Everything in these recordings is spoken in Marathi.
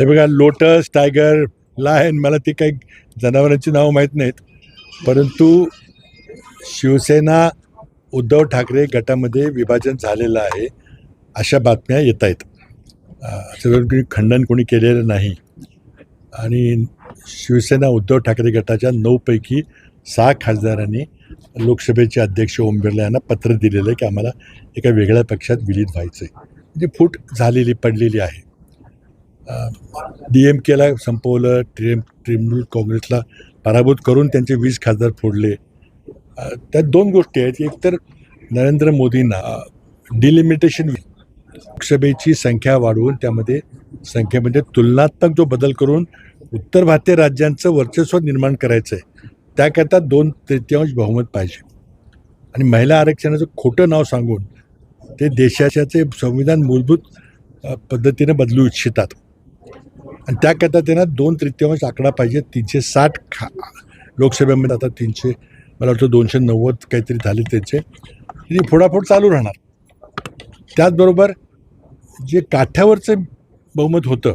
हे बघा, लोटस, टायगर, लायन, मला ते काही जनावरांची नावं माहीत नाहीत, परंतु शिवसेना उद्धव ठाकरे गटामध्ये विभाजन झालेलं आहे अशा बातम्या येत आहेत. असं खंडन कोणी केलेलं नाही. आणि शिवसेना उद्धव ठाकरे गटाच्या 9 पैकी 6 खासदारांनी लोकसभेचे अध्यक्ष ओम बिर्ला यांना पत्र दिलेलं आहे की आम्हाला एका वेगळ्या पक्षात विलीन व्हायचं आहे. म्हणजे फूट झालेली पडलेली आहे. DMKला संपवलं, तृणमूल काँग्रेसला पराभूत करून त्यांचे 20 खासदार फोडले. त्यात 2 गोष्टी आहेत. एक तर नरेंद्र मोदींना डिलिमिटेशन, लोकसभेची संख्या वाढवून त्यामध्ये संख्येमध्ये तुलनात्मक जो बदल करून उत्तर भारतीय राज्यांचं वर्चस्व निर्माण करायचं आहे. त्याकरता 2/3 बहुमत पाहिजे. आणि महिला आरक्षणाचं खोटं नाव सांगून ते देशाचे संविधान मूलभूत पद्धतीने बदलू इच्छितात. आणि त्याकरता त्यांना 2/3 आकडा पाहिजे. 360 लोकसभेमध्ये आता 300, मला वाटतं 290 काहीतरी झाले त्यांचे. ही फोडाफोड चालू राहणार. त्याचबरोबर जे काठ्यावरचं बहुमत होतं,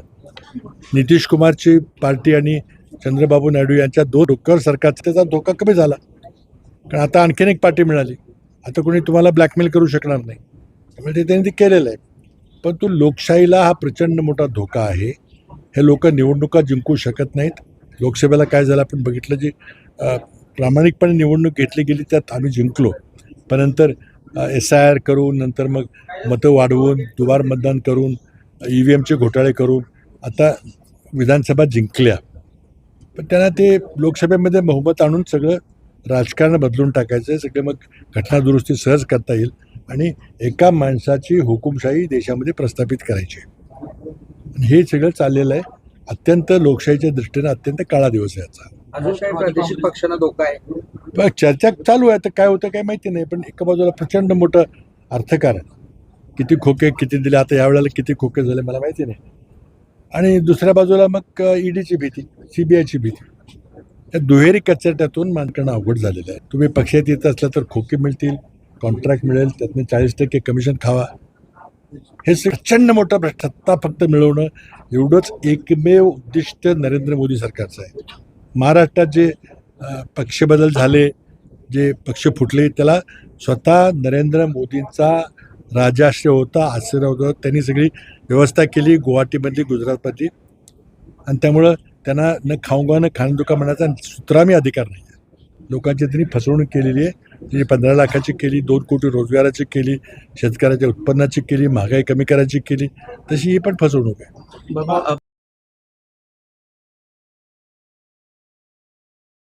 नितीश कुमारची पार्टी आणि चंद्रबाबू नायडू यांच्या 2 डोक्यावर सरकारचा, त्याचा धोका कमी झाला. कारण आता आणखीन एक पार्टी मिळाली. आता कोणी तुम्हाला ब्लॅकमेल करू शकणार नाही. त्यामुळे त्यांनी ते केलेलं आहे. परंतु लोकशाहीला हा प्रचंड मोठा धोका आहे. हे लोक निवडणुका जिंकू शकत नाहीत. लोकसभेला काय झालं आपण बघितलं. जी प्रामाणिकपणे निवडणूक घेतली गेली त्यात आम्ही जिंकलो. पण नंतर SIR करून, नंतर मग मतं वाढवून, दुबार मतदान करून, EVMचे घोटाळे करून आता विधानसभा जिंकल्या. पण त्यांना ते लोकसभेमध्ये बहुमत आणून सगळं राजकारण बदलून टाकायचं आहे. सगळं मग घटनादुरुस्ती सहज करता येईल आणि एका माणसाची हुकुमशाही देशामध्ये प्रस्थापित करायची. हे सगळं चाललेलं आहे. अत्यंत लोकशाहीच्या दृष्टीने अत्यंत काळा दिवस आहे याचा. अजून काही प्रादेशिक पक्षांना धोका आहे? चर्चा चालू आहे. आता काय होतं काय माहिती नाही. पण एका बाजूला प्रचंड मोठं अर्थकारण, किती खोके किती दिले, आता यावेळेला किती खोके झाले मला माहिती नाही. आणि दुसऱ्या बाजूला मग EDची भीती, CBIची भीती. या दुहेरी कचऱ्यातून मानकरणं अवघड झालेलं आहे. तुम्ही पक्षात येत असला तर खोके मिळतील, कॉन्ट्रॅक्ट मिळेल, त्यातनं 40% कमिशन खावा. हे प्रचंड मोठं सत्ता फक्त मिळवणं एवढंच एकमेव उद्दिष्ट नरेंद्र मोदी सरकारचं आहे. महाराष्ट्रात जे पक्ष बदल झाले, जे पक्ष फुटले, त्याला स्वतः नरेंद्र मोदींचा राजाश्रय होता, आशीर्वाद होता. त्यांनी सगळी व्यवस्था केली गुवाहाटीमधली, गुजरातमधली. आणि त्यामुळं त्यांना न खाऊंगा न खाणदुका म्हणायचा सुतरामी अधिकार नाही आहे. लोकांची त्यांनी फसवणूक केलेली आहे. त्यांनी 15 लाखाची केली, 2 कोटी रोजगाराची केली, शेतकऱ्याच्या उत्पन्नाची केली, महागाई कमी करायची केली. तशी ही पण फसवणूक आहे. बाबा